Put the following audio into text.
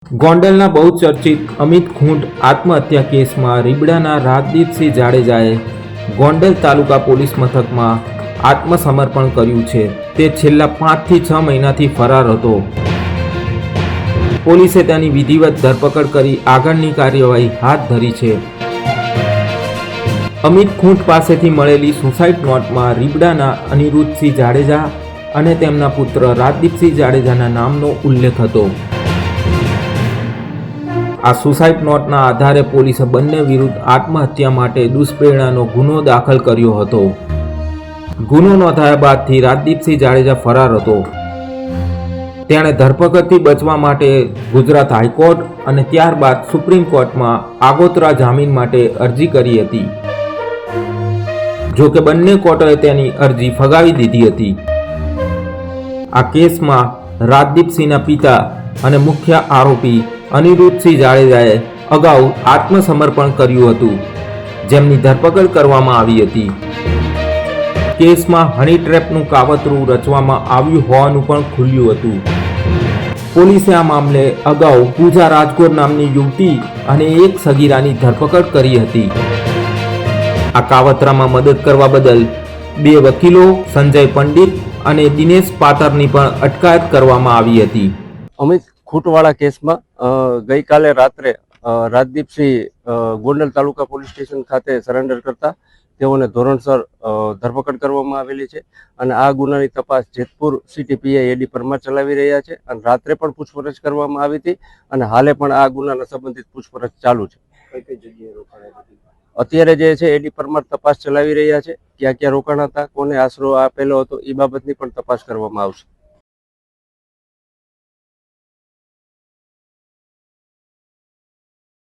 ગોંડલના બહુચર્ચિત અમિત ખૂંટ આત્મહત્યા કેસમાં રીબડાના રાજદીપસિંહ જાડેજાએ ગોંડલ તાલુકા પોલીસ મથકમાં આત્મસમર્પણ કર્યું છે. તે છેલ્લા 5 થી 6 મહિનાથી ફરાર હતો. પોલીસે તેની વિધિવત ધરપકડ કરી આગળની કાર્યવાહી હાથ ધરી છે. અમિત ખૂંટ પાસેથી મળેલી સુસાઇડ નોટમાં રીબડાના અનિરુદ્ધસિંહ જાડેજા અને તેમના પુત્ર રાજદીપસિંહ જાડેજાના નામનો ઉલ્લેખ હતો. આ સુસાઇડ નોટના આધારે પોલીસે બંને વિરુદ્ધ આત્મહત્યા માટે દુષ્પ્રેરણાનો ગુનો દાખલ કર્યો હતો. ગુનો નોંધાયા બાદથી રાજદીપસિંહ જાડેજા ફરાર હતો. તેણે ધરપકડથી બચવા માટે ગુજરાત હાઈકોર્ટ અને ત્યારબાદ સુપ્રીમ કોર્ટમાં આગોતરા જામીન માટે અરજી કરી હતી. જો કે બંને કોર્ટોએ તેની અરજી ફગાવી દીધી હતી. આ કેસમાં રાજદીપસિંહના પિતા અને મુખ્ય આરોપી અનિરુદ્ધસિંહ જાડેજાએ અગાઉ આત્મસમર્પણ કર્યું હતું, જેમની ધરપકડ કરવામાં આવી હતી. કેસમાં હની ટ્રેપનું કાવતરું રચવામાં આવ્યું હોવાનું પણ ખુલ્યું હતું. પોલીસે આ મામલે અગાઉ પૂજા રાજગોર નામની યુવતી અને એક સગીરાની ધરપકડ કરી હતી. આ કાવતરામાં મદદ કરવા બદલ 2 વકીલો સંજય પંડિત અને દિનેશ પાતરની પણ અટકાયત કરવામાં આવી હતી. અમિત ખૂંટવાળા કેસમાં ગઈકાલે રાત્રે રાજદીપસિંહ ગોંડલ તાલુકા પોલીસ સ્ટેશન ખાતે સરેન્ડર કરતા તેઓને ધોરણસર ધરપકડ કરવામાં આવેલી છે અને આ ગુનાની તપાસ જેતપુર સિટી પીઆઈ એડી પરમાર ચલાવી રહ્યા છે અને રાત્રે પણ પૂછપરછ કરવામાં આવી હતી અને હાલે પણ આ ગુનાના સંબંધિત પૂછપરછ ચાલુ છે. કઈ જગ્યાએ રોકાણ અત્યારે જે છે એડી પરમાર તપાસ ચલાવી રહ્યા છે. ક્યાં ક્યાં રોકાણ હતા, કોને આશરો આપેલો હતો એ બાબતની પણ તપાસ કરવામાં આવશે.